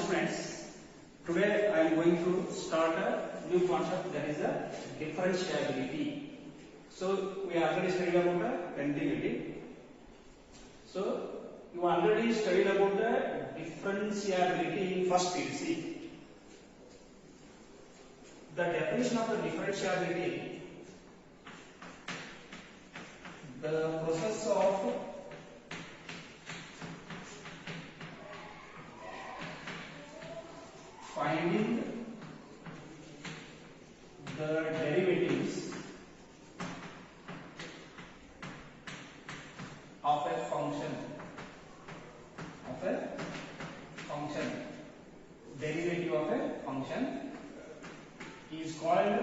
students, today I am going to start a new concept, that is a differentiability. So we already studied about the continuity. So you already studied about the differentiability in first PhD. The definition of the differentiability: the process of finding the derivatives of a function, derivative of a function is called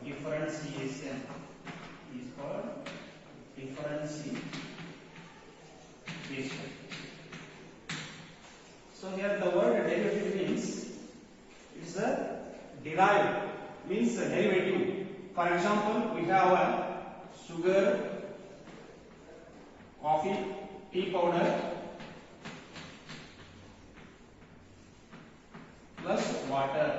differentiation. So here the word derivative means it's a derived, means a derivative. For example, we have a sugar, coffee, tea powder plus water.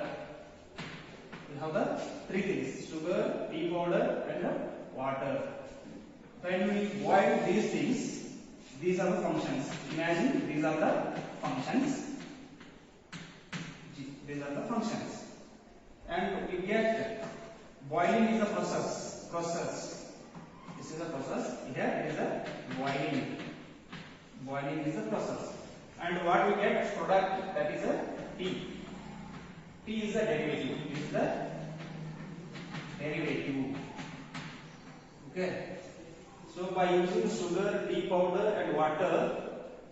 We have the three things: sugar, tea powder and water. When we boil these things, these are the functions. Imagine these are the functions. And we get boiling is a process. This is a process. Here is a boiling. Boiling is a process. And what we get product, that is a tea. Tea is a derivative. It is the derivative. Okay. So by using sugar, tea powder and water,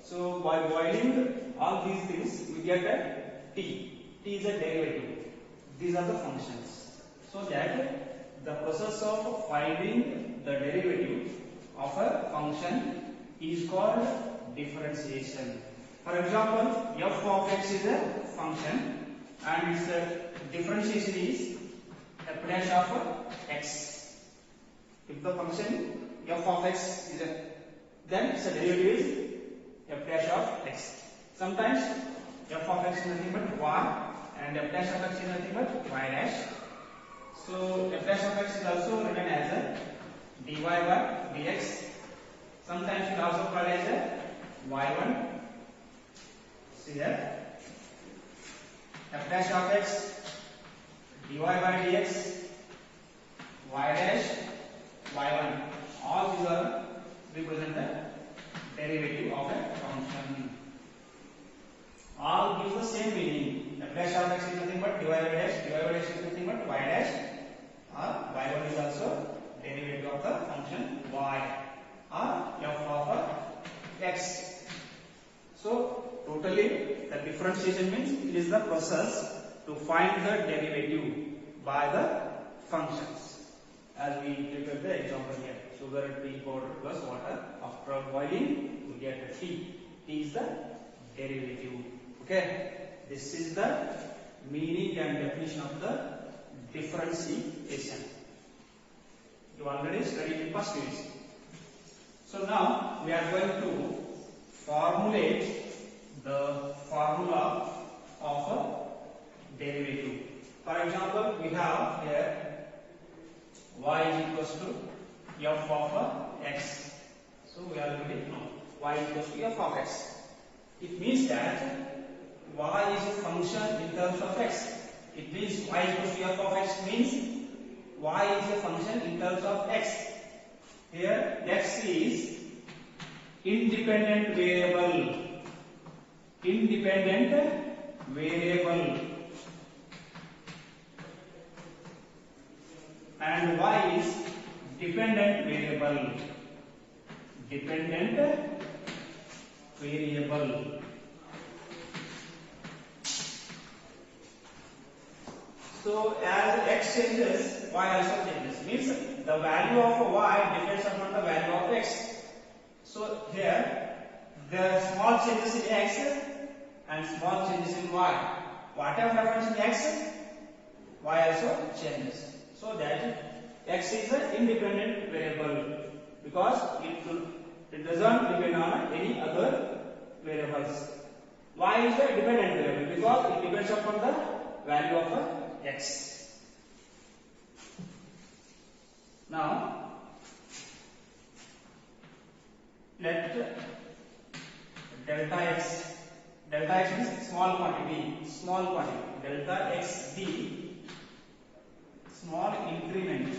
so by boiling all these things, we get a tea. Tea is a derivative. These are the functions. So that the process of finding the derivative of a function is called differentiation. For example, f of x is a function and its differentiation is f dash of x. If the function f of x is a, then its derivative is f dash of x. Sometimes f of x is nothing but y and f dash of x is nothing but y dash. So f dash of x is also written as a dy by dx. Sometimes it also called as a y1. See here, f dash of x, dy by dx, y dash, y1. All these are represent the derivative of a function. All give the same meaning. F dash of x is nothing but dy by dash is nothing but y dash, or y1 is also derivative of the function y, or f of x. So totally the differentiation means it is the process to find the derivative by the functions. As we take the example here, sugar, tea powder plus water. After boiling, we get a tea. Tea is the derivative. Okay, this is the meaning and definition of the differentiation. You already studied in first series. So now we are going to formulate the formula of a derivative. For example, we have here y is equals to f of x. So we already know y is equals to f of x. It means that y is a function in terms of x. It means y is equals to f of x means y is a function in terms of x. Here x is independent variable. And y is dependent variable. So as x changes, y also changes. Means the value of y depends upon the value of x. So here there are small changes in x and small changes in y. Whatever happens in x, y also changes. So that x is an independent variable because it It doesn't depend on any other variables. Y is the dependent variable because it depends upon the value of x. Now, let delta x is small quantity, delta x be small increment,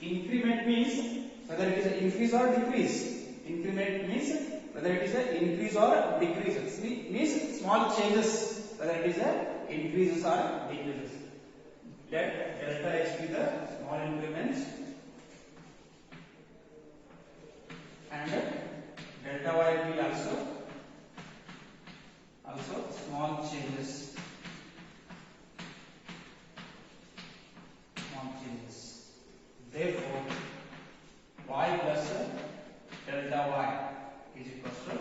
increment means whether it is an increase or decrease. Increment means whether it is an increase or decreases, means small changes, whether it is a increases or decreases. Let delta x be the small increments and delta y be also small changes. Therefore, y plus delta y is equals to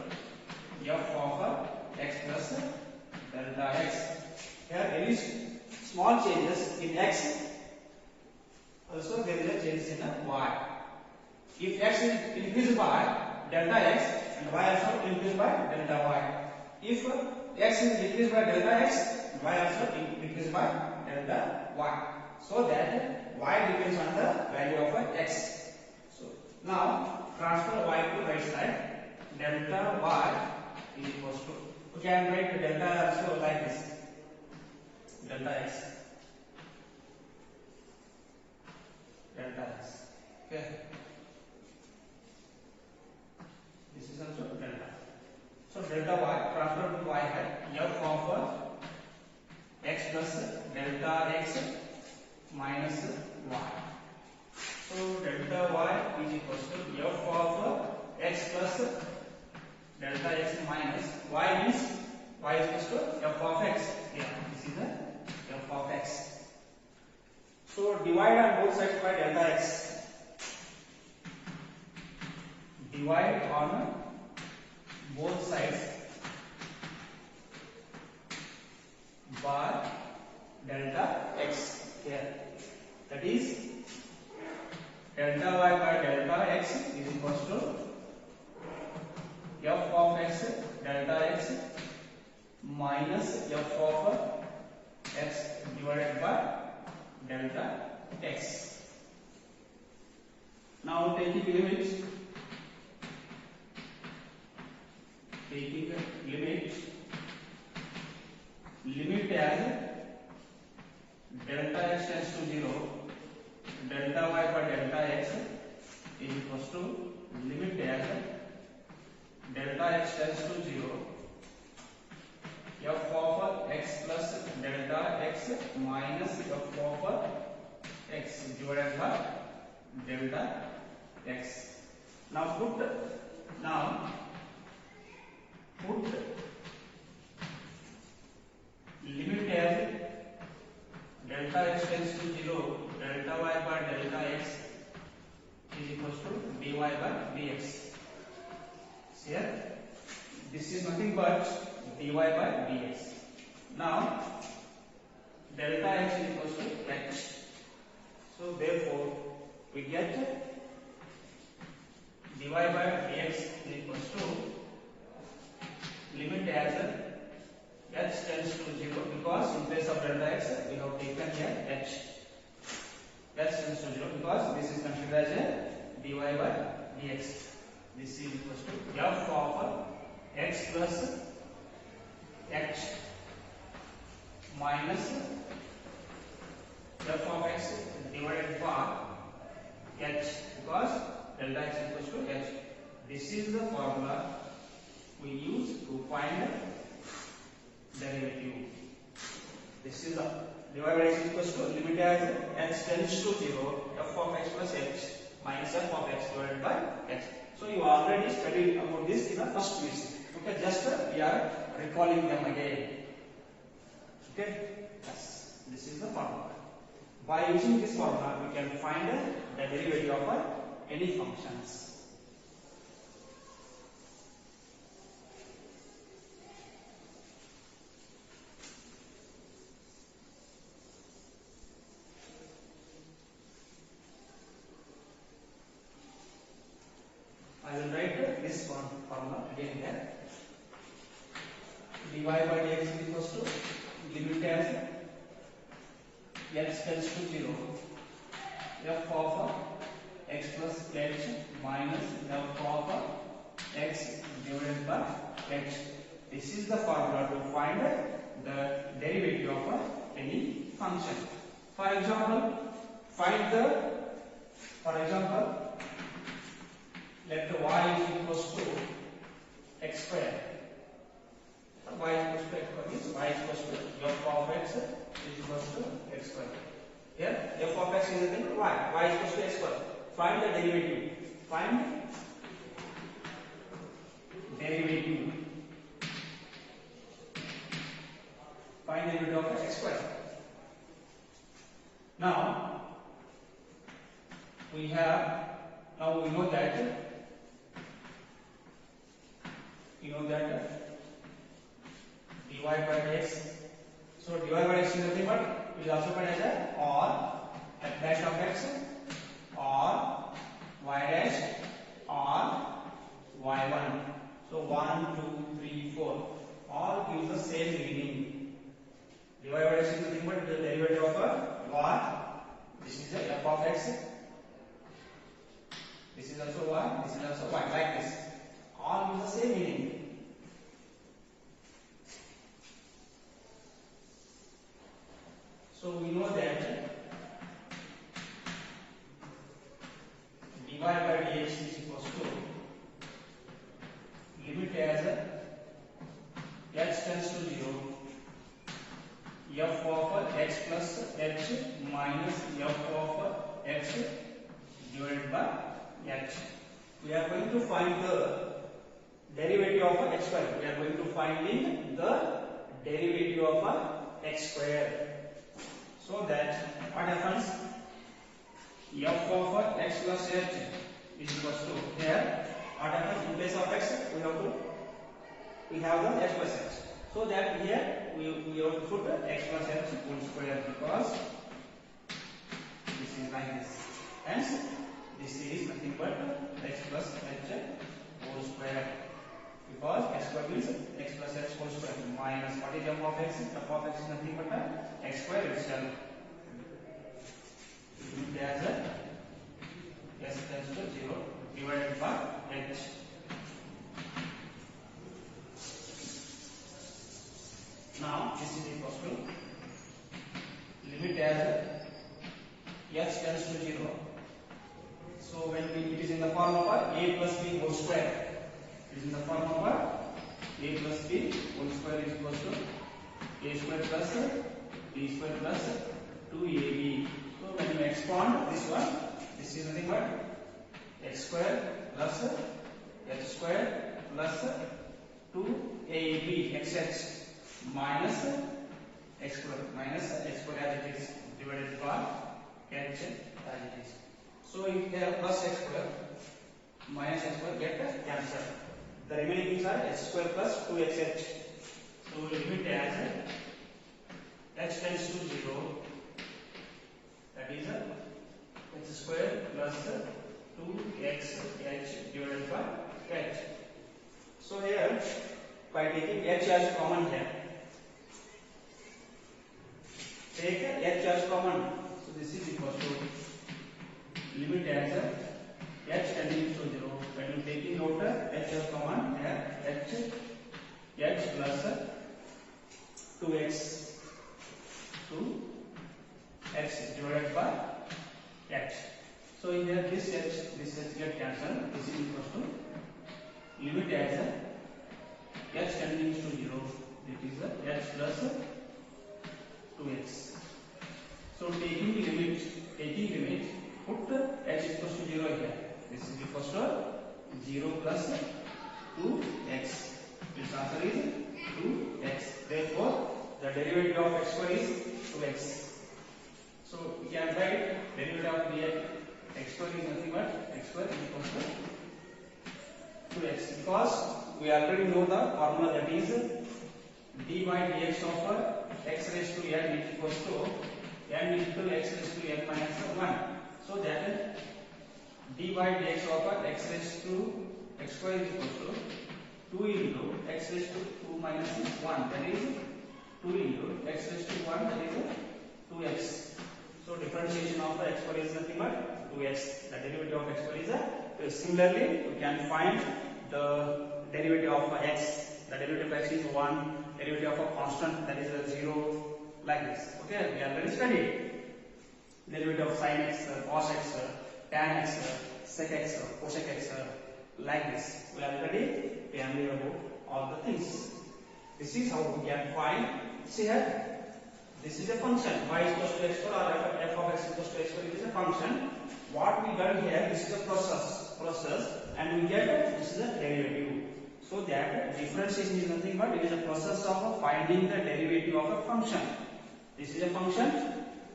f of x plus delta x. Here there is small changes in x, also there is a change in y. If x is increased by delta x and y also increased by delta y. If x is decreased by delta x, y also decreased by delta y. So that y depends on the value of x. So now transfer y to right side. Delta y is equals to, we can write delta also like this. Delta x. Okay. This is also delta. So delta y transfer to y है f of x plus delta x minus y. So delta y is equals to f of x plus delta x minus y means y is equals to f of x. Yeah, this is the f of x. So divide on both sides by delta x. Divide on both sides by delta x here. That is delta y by delta x is equals to f of x delta x minus f of x divided by delta x. Now taking limit as delta x tends to 0, delta y by delta x is equals to limit as delta x tends to 0, f of x plus delta x minus f of x divided by delta x. Now put limit as delta x tends to 0, delta y by delta x is equals to dy by dx. Here, this is nothing but dy by dx. Now, delta x is equals to h. So therefore, we get dy by dx is equals to limit as h tends to 0, because in place of delta x we have taken here h. H tends to 0 because this is considered as a dy by dx. This is equals to f of x plus h minus f of x divided by h, because delta x equals to h. This is the formula we use to find derivative. This is the dy by x equals to limit as x tends to 0, f of x plus h minus f of x divided by h. So you already studied about this in the first quiz. Okay, just we are recalling them again. Okay, yes, this is the formula. By using this formula, we can find the derivative of any functions. I will write this one formula again here. dy by dx is equals to limit as x tends to 0 f of x plus h minus f of x divided by h. This is the formula to find the derivative of any function. For example, let the y is equals to x square. Y is equals to x square means y is equals to f of x is equals to x square. Here f of x is equal to y is equals to x square. Find the derivative. Find derivative. Find the derivative of x square. Now we know that dy by dx. So dy by dx is nothing but it is also called as a or f dash of x or y dash or y1. So 1, 2, 3, 4 all gives the same meaning. Dy by dx is nothing but the derivative of y. This is the f of x. This is also y. This is also y. Like this. All give the same meaning. So we know that dy by dx is equals to limit as x tends to 0 f of x plus h minus f of x divided by h. We are going to find the derivative of x square. We are going to find the derivative of x square. So that what happens? F of x plus h is equals to here. What happens in place of x? We have the x plus h. So that here we have to put x plus h whole square because this is like this. Hence this is nothing but x plus h whole square. Because x square means x plus h whole square minus what is f of x? F of x is nothing but x square itself. Limit as s tends to 0 divided by h. Now this is equals to limit as x tends to 0. So when it is in the form of a plus b whole square. It is in the form of a plus b whole square is equals to a square plus b square plus 2ab. So when you expand this one, this is nothing but x square plus h square plus 2ab xh minus x square as it is divided by h as it is. So if there plus x square minus x square get cancelled. The remaining things are x square plus 2xh. So we limit as h tends to 0. That is x square plus 2xh divided by h. So here by taking h as common here, take h as common. So this is equal to limit as h tending to 0. When you taking out h as common here, h plus 2x divided by h. So in here this h get cancelled. This is equal to limit as h tending to 0. It is h plus 2x. So taking limit, put h equals to 0 here. This is equals to 0 plus 2x. Its answer is 2x. Therefore, the derivative of x square is 2x. So we can write derivative of the x square is nothing but x square is equals to 2x. Because we already know the formula, that is d by dx of x raised to n is equals to n is equal to x raised to n minus 1. So that d by dx of x raised to x square is equal to 2 into x raised to 2 minus 1, that is 2 into x raised to 1, that is 2x. So differentiation of x square is nothing but 2x. The derivative of x square is 2x. Similarly, we can find the derivative of x. The derivative of x is 1. Derivative of a constant, that is 0. Like this. Okay, we already studied. Derivative of sin x, cos x, tan x, sec x, cosec x, like this. We already familiar about all the things. This is how we can find. See here, this is a function. Y is equal to x square or f of x is equal to x square. It is a function. What we done here, this is a process, and we get this is a derivative. So that differentiation is nothing but it is a process of finding the derivative of a function. This is a function.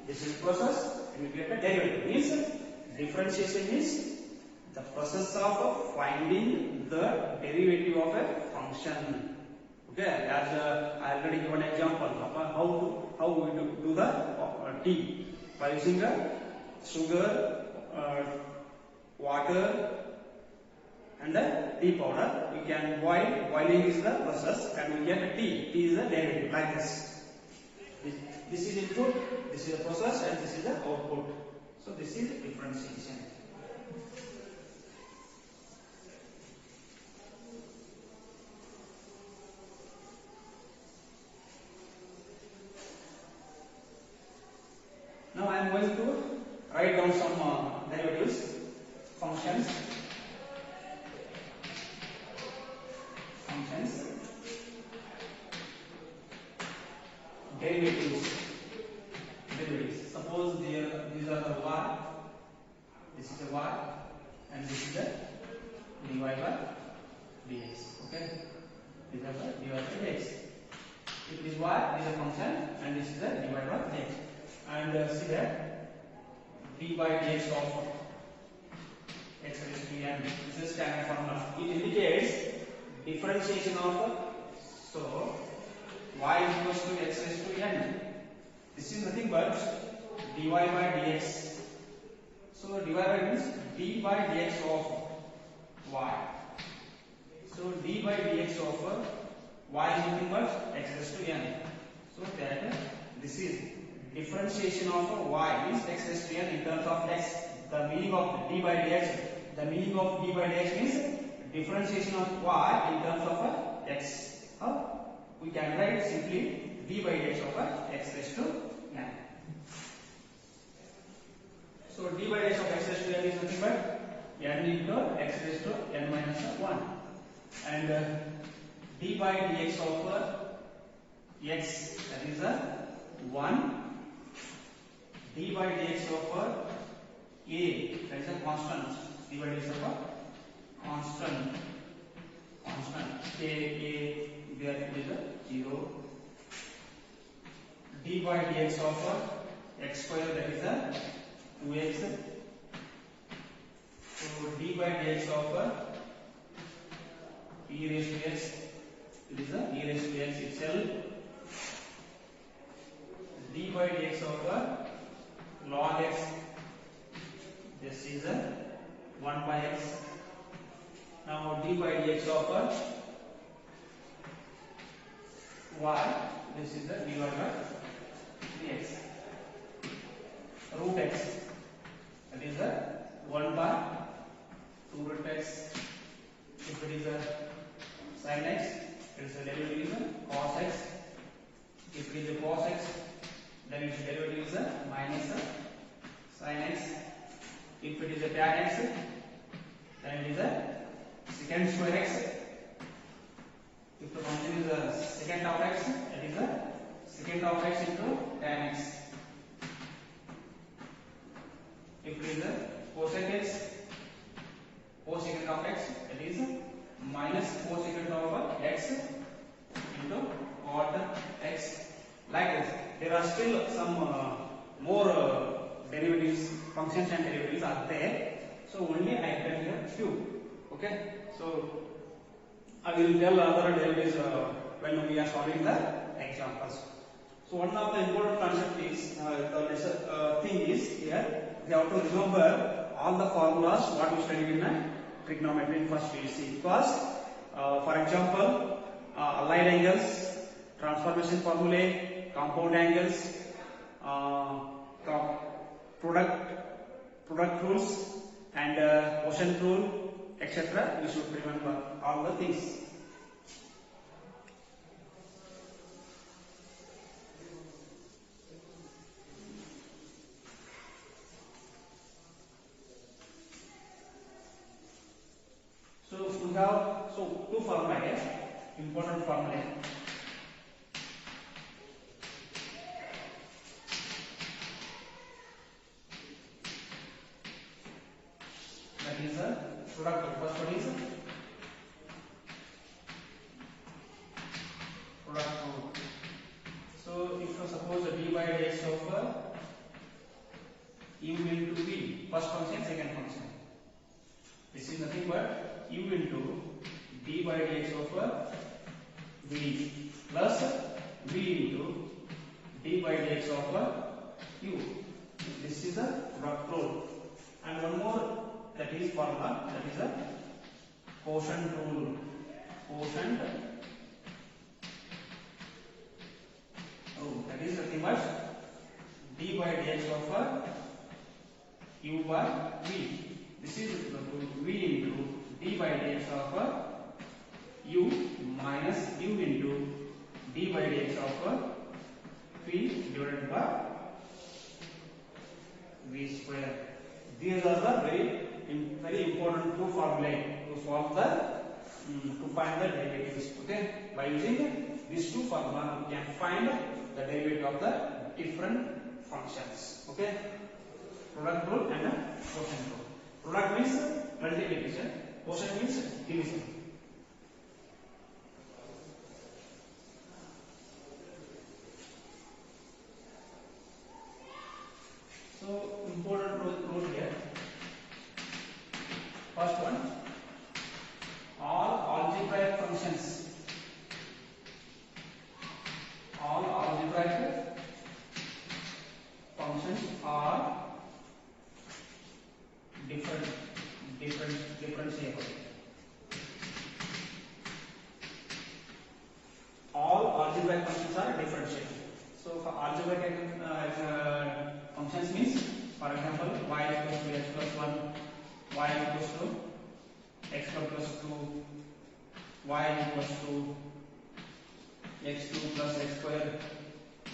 This is a process, and we get a derivative. Means differentiation is the process of finding the derivative of a function. Okay, as I already given an example of how we do the tea by using sugar, water, and the tea powder. We can boil. Boiling is the process, and we get a tea. Tea is the derivative, like this. This is input. This is the process, and this is the output. So this is differentiation. Now I am going to write down some derivatives, functions, derivatives. Suppose these are the y, this is the y, and this is the dy by dx. Okay, these are the dy by dx. It is y, this is a function, and this is the dy by dx. And see that d by dx of x raised to n. This is standard formula. It indicates differentiation of so y is equal to x raised to n. This is nothing but dy by dx. So dy by means d by dx of y. So d by dx of y is nothing but x raised to n. So that this is differentiation of y is x raised to n in terms of x. The meaning of d by dx. The meaning of d by dx means differentiation of y in terms of x. We can write simply d by dx of x raised to n. So d by dx of x raised to n is nothing but n into x raised to n minus 1, and d by dx of x, that is 1. D by dx of a, that is a constant. D by dx of a constant a there it is a 0. D by dx of x square, that is a 2x. So d by dx of e raised to x, it is a e raised to x itself. D by dx of log x, this is a 1 by x. Now d by dx of y, this is the dy by dx. Root x, that is a 1 by 2 root x. If it is a sin x, it is a derivative is a cos x. If it is a cos x, then its derivative is a minus sin x. If it is a tan x, then it is a secant square x. If the function is a secant of x, it is a secant of x into tan x. If it is a cosec x, cosecant of x, it is minus cosecant of x into cot x. Like this. There are still some more derivatives, functions and derivatives are there. So only I can here few. Okay. So I will tell other derivatives when we are solving the examples. So one of the important concept is thing is here we have to remember all the formulas what we studied in trigonometry in first PUC because, for example, allied angles, transformation formulae, compound angles, product rules, and quotient rule, etc. We should remember all the things. So we have two formulae, important formulae. That is a product. First one is product rule. So if suppose d by dx of u into v, first function, second function. This is nothing but u into d by dx of v plus v into d by dx of u. This is the product rule. And one more, that is formula, that is a quotient rule. Quotient rule, that is nothing but d by dx of u by v. This is v into d by dx of u minus u into d by dx of v divided by v square. These are the very important two formulae to solve the to find the derivatives. Okay, by using these two formula, we can find the derivative of the different functions. Okay, product rule and quotient rule. Product means multiplication, quotient means division. So important rule here. First one, all algebraic functions are differentiable. All algebraic functions are differentiable. So for algebraic functions means, for example, y equals to x plus 1, y equals to x plus 2, y equals to x2 plus x square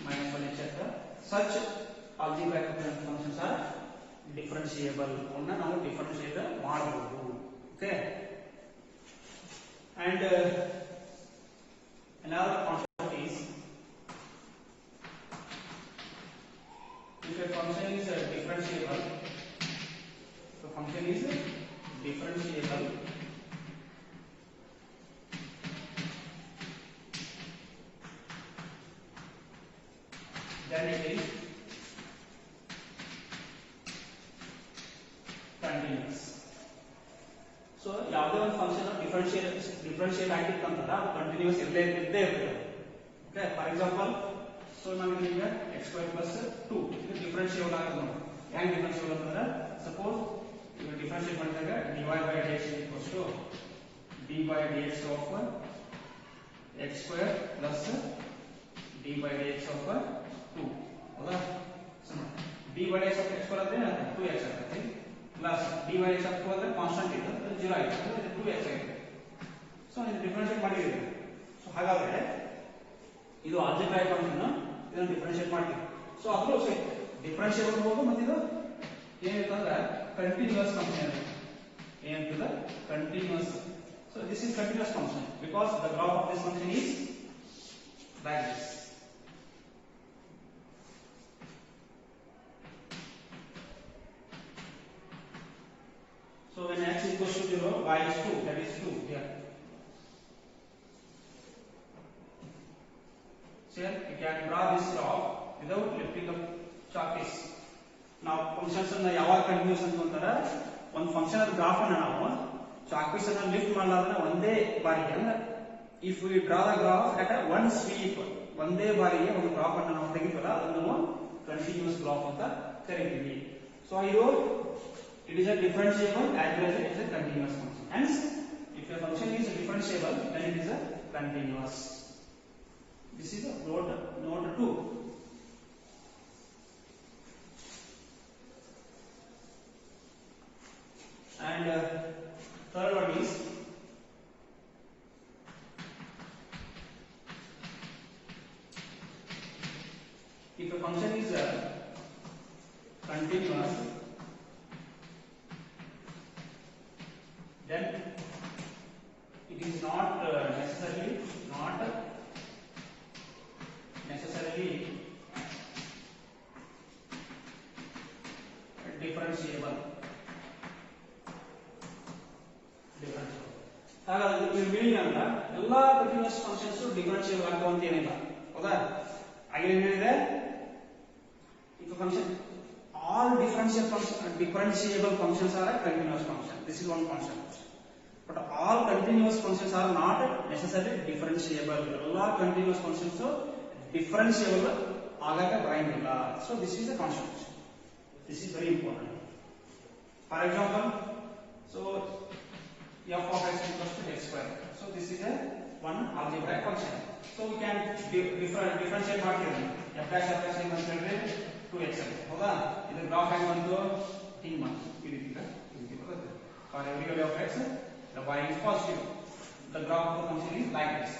minus 1, etc. Such algebraic functions are differentiable. Now differentiate ಮಾಡಬಹುದು. Okay. And another concept is, if a function is differentiable, the function is differentiable, then it is continuous. So ಯಾವುದೇ ಒಂದು function differentiate ಆಗಿತ್ತಂತಂದ್ರೆ ಅದು continuous ಇದ್ದೇ ಇರ್ತದೆ. Okay, for example, so ನಮಗೆ ಈಗ x2 plus 2 ಇದು differentiate ಆಗುತ್ತೆ ನೋಡಿ. ಹೆಂಗ್ ಡಿಫರೆನ್ಶಿಯೇಟ್ ಅಂತಂದ್ರೆ, ಸಪೋಸ್ ಈಗ ಡಿಫರೆನ್ಶಿಯೇಟ್ ಮಾಡಿದಾಗ dy by dx equals to d by dx of x2 plus d by dx of 2. ಹೌದಾ? So d by dx of x2 ಅಂದ್ರೆ 2x ಆಗುತ್ತೆ, plus dy by dx of 2 ಅಂದ್ರೆ ಕಾನ್ಸ್ಟಂಟ್ ಇದೆ, ಅದು 0 ಆಗುತ್ತೆ, ಇದು 2x ಆಗುತ್ತೆ. ಸೊ ಇದು ಡಿಫರೆನ್ಶಿಯೇಟ್ ಮಾಡಿದ್ದೀವಿ. ಸೊ ಹಾಗಾದ್ರೆ ಇದು ಆಲ್ಜಿಬ್ರಾಯಿಕ್ ಫಂಕ್ಷನ್, ಇದನ್ನು ಡಿಫರೆನ್ಶಿಯೇಟ್ ಮಾಡ್ತೀವಿ. ಸೊ ಅದು ಡಿಫರೆನ್ಶಿಯೇಟ್ ಮಾಡಬಹುದು, ಮತ್ತು ಇದು ಏನಿರ್ತಂದ್ರೆ ಕಂಟಿನ್ಯೂಸ್ ಫಂಕ್ಷನ್. ಏನಿರ್ತದೆ continuous. So this is continuous function because the graph of this function is like this. So when x equals to 0, y is 2, that is 2 here. So here we can draw this graph without lifting up chalk piece. Now functions ಅನ್ನು ಯಾವಾಗ continuous ಅಂತ ಅಂತಾರೆ, ಒಂದು function ಅದ graph ಅನ್ನು ನಾವು chalk piece ಅನ್ನು lift ಮಾಡಲಾದ್ರೆ ಒಂದೇ ಬಾರಿಗೆ, ಅಂದ್ರೆ if we draw the graph at one sweep, ಒಂದೇ ಬಾರಿಗೆ ಒಂದು ಗ್ರಾಫ್ ಅನ್ನು ನಾವು ತೆಗಿತೀವಲ್ಲ ಅದನ್ನು ನಾವು ಕಂಟಿನ್ಯೂಸ್ ಗ್ರಾಫ್ ಅಂತ ಕರೀತೀವಿ. ಸೊ ಇದು it is a differentiable as well as it is a continuous function. Hence, if a function is differentiable, then it is a continuous. This is a note 2. And third one is if a function is continuous, then it is not necessarily differentiable. ಹಾಗಾದ್ರೆ ಇದು meaning ಅಂತ ಎಲ್ಲಾ continuous functions differentiable ಆಗುವ ಅಂತ ಏನಿಲ್ಲ ಹೌದಾ ಹಾಗೆ ಏನಿದೆ if a function all differentiable functions are a continuous function, this is one concept, but all continuous functions are not necessarily differentiable. All continuous functions differentiable ಆಗಕ್ಕೆ ಬರಂಗಿಲ್ಲ. So this is a concept, this is very important. For example, so f of x equals to x square, so this is a one algebraic function, so we can differentiate ಮಾಡ್ತೀವಿ f dash of x equals to 2x ಹೌದಾ ಇದರ graph ಹೆಂಗ್ ಬಂತು t ಬಂತು ಈ ರೀತಿ ಬರುತ್ತೆ. For every value of x the y is positive, the graph of the function is like this.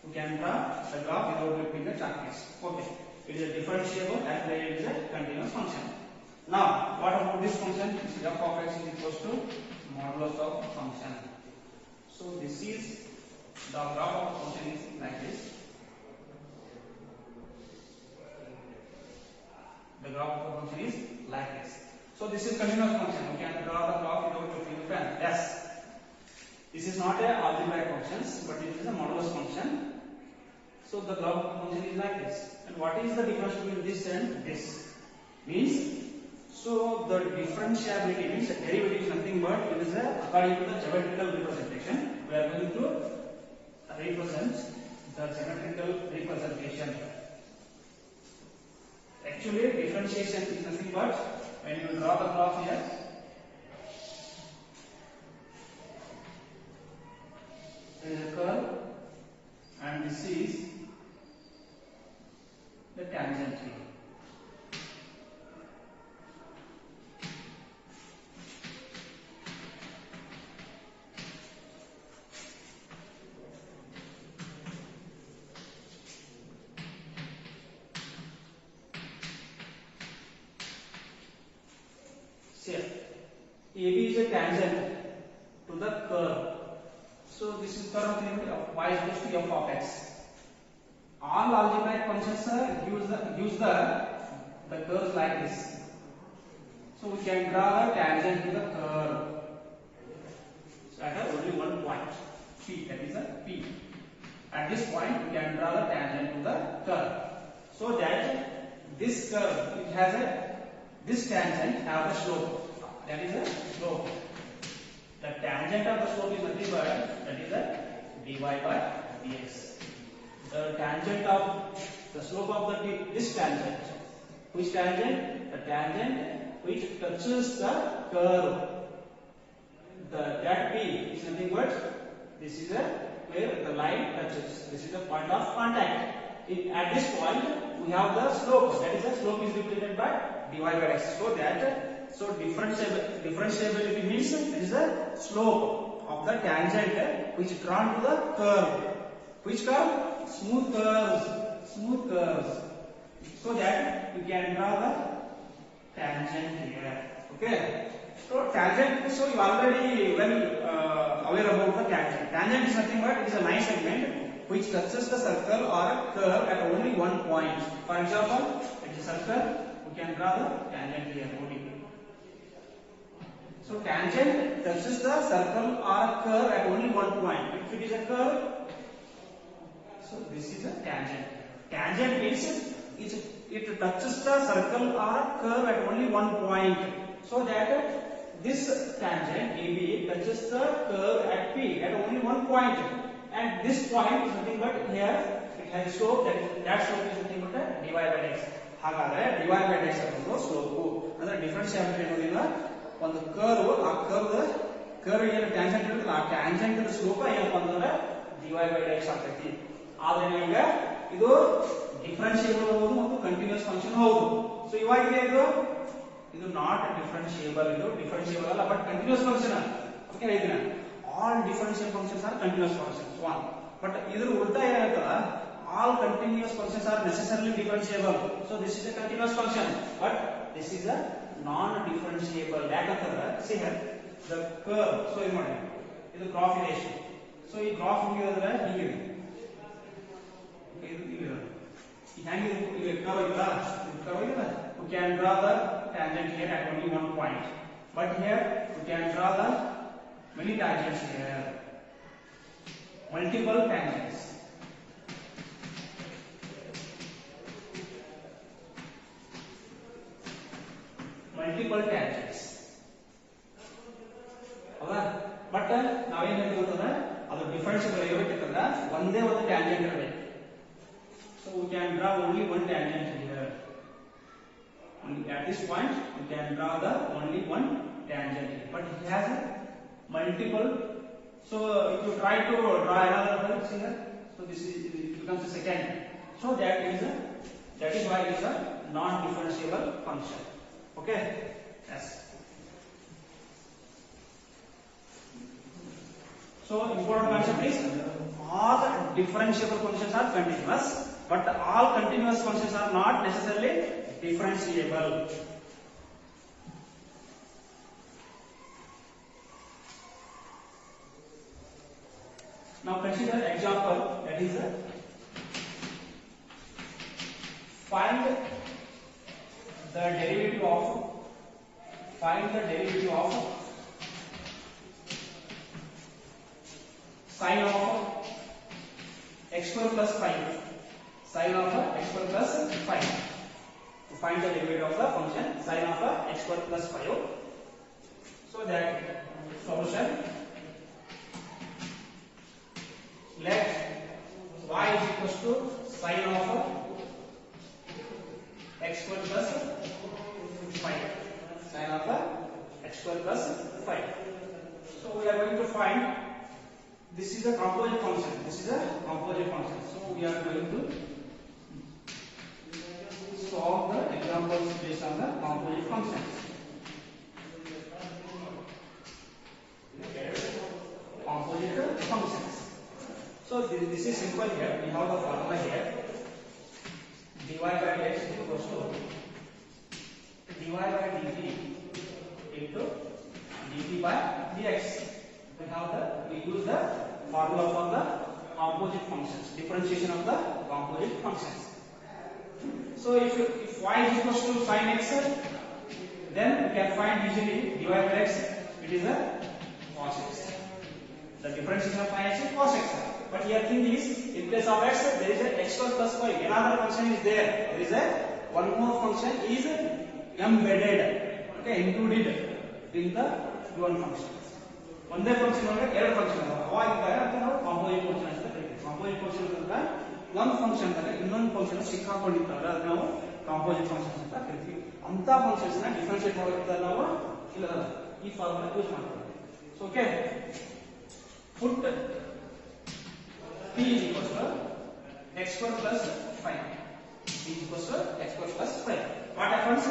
You can draw the graph without lifting the chart piece. Okay, it is a differentiable as well as it is a continuous function. Now what about this function? F of x is equals to modulus of function. So this is the graph of the function is like this. The graph of the function is like this. So this is continuous function. We can draw the graph without lifting the pen. Yes. This is not a algebraic function, but it is a modulus function. So the graph of the function is like this. And what is the difference between this and this? Means, so the differentiability means the derivative is nothing but it is according to the geometrical representation. We are going to represent the geometrical representation. Actually, differentiation is nothing but when you draw the graph here, there is a curve, and this is the tangent here. AB is a tangent to the curve. So this is curve of y is equal to f of x. All algebraic functions use the curves like this. So we can draw a tangent to the curve. So I have only one point P, that is a P. At this point we can draw the tangent to the curve. So that this curve it has this tangent have a slope. That is a slope. The tangent of the slope is nothing but that is a dy by dx. The tangent of the slope of this tangent. Which tangent? The tangent which touches the curve. That P is nothing but this is where the line touches. This is the point of contact. At this point we have the slope. That is the slope is represented by dy by dx. So differentiability means it is the slope of the tangent which drawn to the curve. Which curve? Smooth curves. So that you can draw the tangent here. Okay. So tangent. So you already well aware about the tangent. Tangent is nothing but it is a line segment which touches the circle or a curve at only one point. For example, it is a circle. We can draw the tangent here only. So tangent touches the circle or a curve at only one point. If it is a curve, so this is a tangent. Tangent means it touches the circle or a curve at only one point. So that this tangent AB touches the curve at P at only one point. And this point is nothing but here it has a slope, that slope is nothing but dy by dx. ಹಾಗಾದ್ರೆ dy by dx ಅನ್ನೋದು slope. ಅಂದ್ರೆ differentiability ಅನ್ನೋದಿಲ್ಲ ಒಂದು curve, ಆ curve ಏನು tangent ಇರುತ್ತಲ್ಲ ಆ tangent slope ಏನಪ್ಪ ಅಂತಂದ್ರೆ dy by dx ಆಗ್ತೈತಿ. ಆದ್ರೆ ಈಗ ಇದು ಡಿಫರೆನ್ಷಿಯಬಲ್ ಹೌದು ಮತ್ತು ಕಂಟಿನ್ಯೂಸ್ ಫಂಕ್ಷನ್ ಹೌದು. ಸೊ ಇವಾಗ ಇದು ನಾಟ್ ಡಿಫರೆನ್ಷಿಯಬಲ್, ಇದು ಡಿಫರೆನ್ಷಿಯಬಲ್ ಅಲ್ಲ ಬಟ್ ಕಂಟಿನ್ಯೂಸ್ ಫಂಕ್ಷನ್. ಓಕೆ ಹೇಳ್ತೀನಿ, all differential functions are continuous functions one. But ಇದ್ರ ಉಲ್ಟಾ ಏನಾಗ್ತದ, all continuous functions are necessarily differentiable. So this is a continuous function, but this is a non-differentiable. ಯಾಕಂತಂದ್ರೆ see here the curve. So ಇದು ಮಾಡಿ, ಇದು graph ಇದೆ. So ಈ graph ಹಿಂಗಿದ್ರೆ ಹೀಗಿದೆ, ಇದು ಹೀಗಿದೆ. ಈ ಹೆಂಗಿದೆ, ಇಲ್ಲಿ ಕರ್ವ್ ಇದೆಯಲ್ಲ, ಇದು ಕರ್ವ್ ಇದೆಯಲ್ಲ, we can draw the tangent here at only one point, but here we can draw the many tangents here, multiple tangents. Multiple tangents. ಹೌದಾ? ಬಟ್ ನಾವೇನ್ ಹೇಳ್ತೀವಿ, ಅದು ಡಿಫರೆನ್ಷಿಯಬಲ್ ಇರಬೇಕಂದ್ರೆ ಒಂದೇ ಒಂದು ಟ್ಯಾಂಜೆಂಟ್ ಇರಬೇಕು. So we can draw only one tangent here. At this point we can draw the only one tangent, but it has multiple. So if you try to draw another curve here, so this is, it becomes a second. So that is why it is a non-differentiable function. Okay, yes. So important concept is all differentiable functions are continuous, but all continuous functions are not necessarily differentiable. Now consider example, that is find the derivative of sin of x square plus 5. Sin of x square plus 5. To find the derivative of the function sin of x square plus 5. So that solution, let y is equals to sin of x square plus 5. Sin of x square plus 5. So we are going to find, this is a composite function. So we are going to solve the examples based on the composite functions. So this is simple here. We have the formula here. dy by dx is equals to dy by dt into dt by dx. We use the formula for the composite functions, differentiation of the composite functions. So if y is equals to sin x, then we can find easily dy by x, it is a cos x. The differentiation of sin x is cos x. But here thing is, in place of x, there is a x square plus 5. Another function is there. There is a one more function is embedded, okay, included in the given function. ಒಂದೇ function ಒಳಗೆ ಎರಡು function ಅದಾವ, ಅವಾಗಿದ್ದಾಗ ಅಂತ ನಾವು composite function ಅಂತ ಕರಿತೀವಿ. Composite function ಅಂದ್ರೆ ಒಂದು ಫಂಕ್ಷನ್ ದಾಗ ಇನ್ನೊಂದು ಫಂಕ್ಷನ್ ಸಿಕ್ಕಾಕೊಂಡಿರ್ತಾರೆ, ಅದು ನಾವು ಕಾಂಪೋಸಿಟ್ ಫಂಕ್ಷನ್ ಅಂತ ಕರಿತೀವಿ. ಅಂತ ಫಂಕ್ಷನ್ಸ್ ನ ಡಿಫರೆನ್ಶಿಯೇಟ್ ಮಾಡೋದ್ರಿಂದ ನಾವು ಇಲ್ಲ ಈ ಫಾರ್ಮುಲಾ ಯೂಸ್ ಮಾಡ್ತೀವಿ. So okay, put t is equals to x square plus 5. t is equals to x square plus 5. What happens?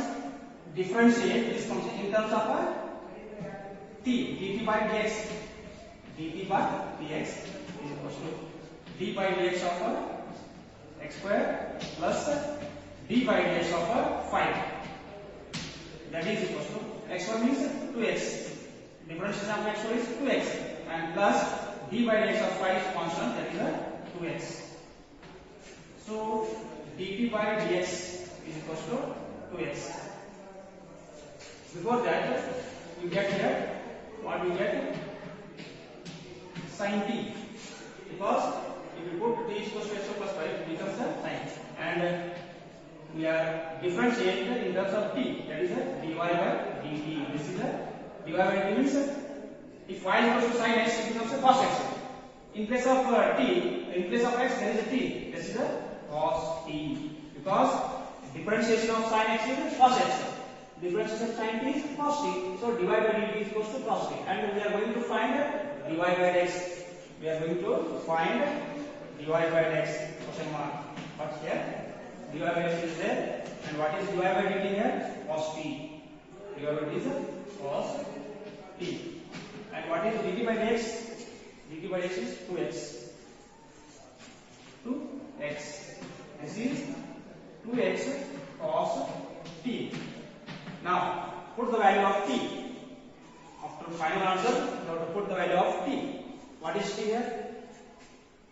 Differentiate this function in terms of t, dt by dx. dt by dx is equals to d by dx of x square plus d by dx of 5. That is equals to x square means 2x. Differentiation of x square is 2x, and plus d by dx of 5 is constant, that is 2x. So dt by dx is equals to 2x. Before that, we get here what we get, sin t, because if you put t is equals to x plus 5, it becomes a sin, and we are differentiating in terms of t, that is a dy by dt. This is a dy by dt means if y is equals to sin x, it becomes a cos x. In place of t, in place of x, there is a t. This is a cos t, because differentiation of sin x is cos x. differentiation sign t is cos t. So dy by dt is equals to cos t, and we are going to find dy by dx. We are going to find dy by dx. Question mark. But here dy by dx is there, and what is dy by dt here? Cos t. dy by dt is cos t. And what is dt by dx? dt by dx is 2x. 2x. This is 2x cos t. Now put the value of t. After final answer, you have to put the value of t. What is t here?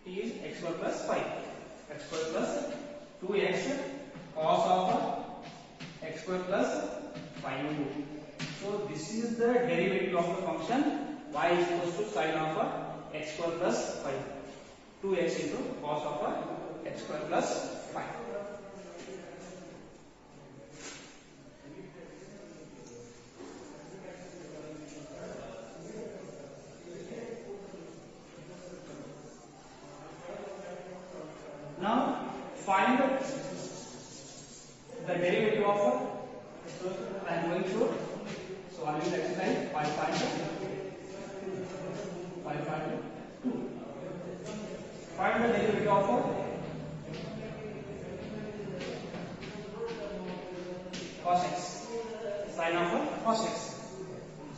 T is x square plus 5. X square plus 2x cos of x square plus 5. So this is the derivative of the function y is equals to sin of x square plus 5. 2x into cos of x square plus 5. Now find the derivative of I am going to solving the exercise 5.2. Find the derivative of cos x, sin of cos x.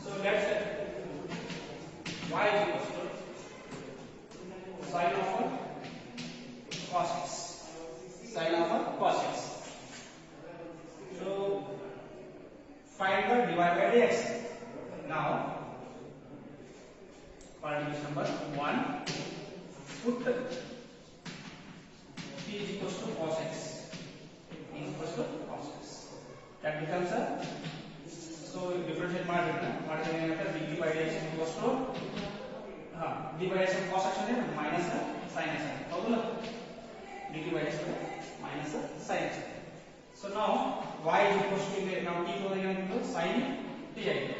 So let's y is equals to sin of cos x, sin of cos x. So find the dy by dx. Now condition number 1, put t is equals to cos x. T is equals to cos x. That becomes a, so differentiate ಮಾಡಿದ್ರೆ dt by dx is equals to d by dx cos x ಅಂದ್ರೆ minus sin x ಹೌದಲ್ಲ, dt by dx minus sin x. So now y is equals to now t ಹೋದ್ರೆ sin t ಆಗಿದೆ.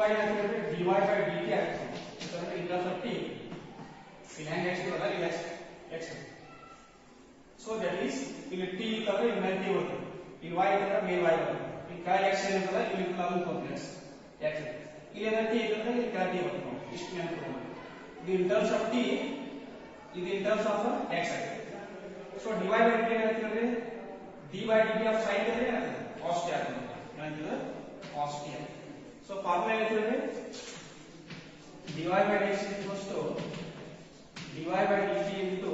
y ಏನಾಗುತ್ತೆ dy by dt ಆಗುತ್ತೆ. So in terms of t ಇಲ್ಲಿ ಹೆಂಗೆ x ಇರಲ್ಲ, ಇಲ್ಲಿ x. So that is ಇಲ್ಲಿ t ಇತ್ತಂದ್ರೆ ಇಲ್ಲಿ ಮೇಲೆ t ಬರುತ್ತೆ, ಇಲ್ಲಿ y ಇತ್ತಂದ್ರೆ ಮೇಲೆ y ಬರುತ್ತೆ, ಇಲ್ಲಿ ಕೆಳಗೆ x ಇರುತ್ತಲ್ಲ ಇಲ್ಲಿ ಅಲ್ಲಿ ಹೋಗುತ್ತೆ x. ಇಲ್ಲಿ ಏನಾದ್ರೆ t ಇತ್ತಂದ್ರೆ ಇಲ್ಲಿ ಕೆಳಗೆ t ಬರುತ್ತೆ. ಇಷ್ಟು ನೆನಪಿಟ್ಕೊಳ್ಳಿ. ಇದು in terms of t, ಇದು in terms of x ಆಗಿದೆ. So dy by dt ಏನಾಗುತ್ತೆ d by dt of sin ಅಂದ್ರೆ ಏನಾಗುತ್ತೆ cos t ಆಗುತ್ತೆ. ಏನಾಗುತ್ತೆ cos t ಆಗುತ್ತೆ. So ಫಾರ್ಮುಲಾ ಏನಾಗುತ್ತೆ dy by dx is equals to dy by dt into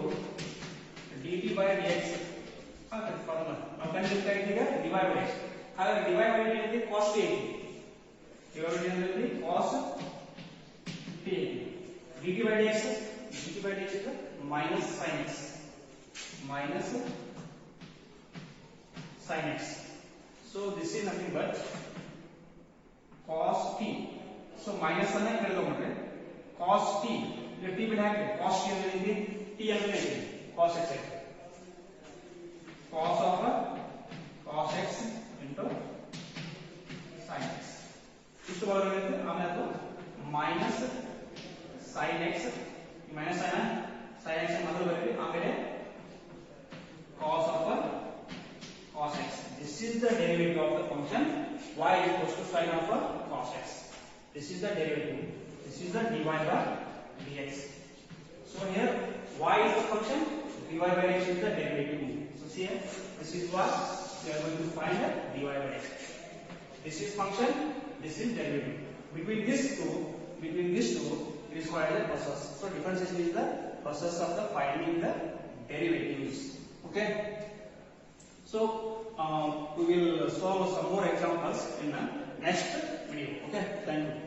dt by dx. ಹಾಗಾದ್ರೆ formula ನಾವು ಕಂಡುಹಿಡಿತಾ ಇದ್ದೀಗ dy by dx. ಹಾಗಾದ್ರೆ dy by dt ಅಂದ್ರೆ cos t ಇದೆ, dy by dt ಅಂದ್ರೆ cos t. dt by dx is minus sin x, minus sin x. So this is nothing but cos t. So minus ಅನ್ನ ಕೆಳಗೊಂಡ್ರೆ cos t, ಇಲ್ಲಿ t ಬಿಟ್ಟು ಹಾಕಿ cos t ಅಂದ್ರೆ ಇದೆ, t ಅಂದ್ರೆ ಇದೆ cos x ಆಗಿದೆ. cos of cos x into sin x. ಇಷ್ಟು ಬರೋದು ಆಮೇಲೆ ಅದು minus sin x, minus sin x ಮೊದಲು ಬರೀರಿ, ಆಮೇಲೆ cos of cos x. This is the derivative of the function y is equals to sin of cos x. This is the derivative. This is the dy by dx. So here y is the function, dy by dx is the derivative. So see here, this is what we are going to find dy by dx. This is function, this is derivative. Between these two, it is called as a process. So differentiation is the process of the finding the derivatives. Okay. So we will solve some more examples in the next video. Okay. Thank you.